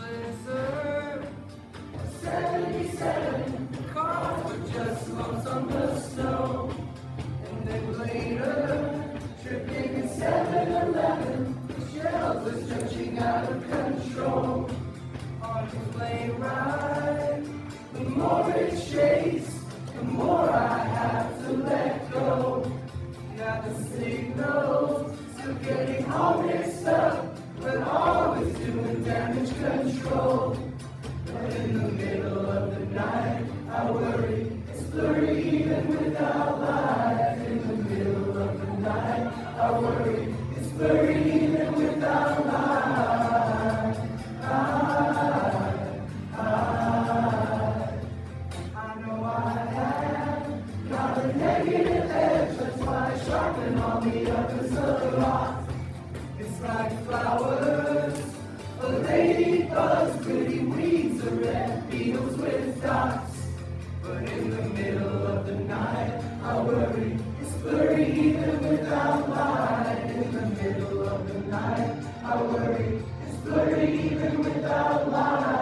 blizzard. 77 cars were just lumps on the snow. And then later, tripping in 7-Eleven, the shells were stretching out of control. On the plane ride, the more it shakes, the more I have to let go. Now the signals still getting all mixed up, but always doing damage control. But in the middle of the night, I worry, it's blurry even without light. In the middle of the night, I worry, it's blurry even without light. I know I have got a negative edge, that's why I sharpen all the others a lot. It's like flowers, or ladybugs, pretty weeds, or red beetles with dots. But in the middle of the night, I worry, it's blurry even without light. In the middle of the night, I worry, it's blurry even without light.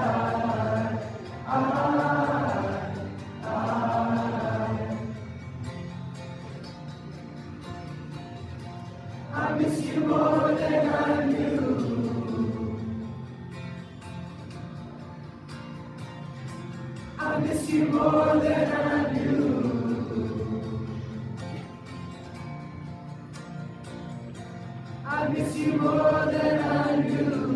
I miss you more than I knew. I miss you more than I knew. I miss you more than I knew.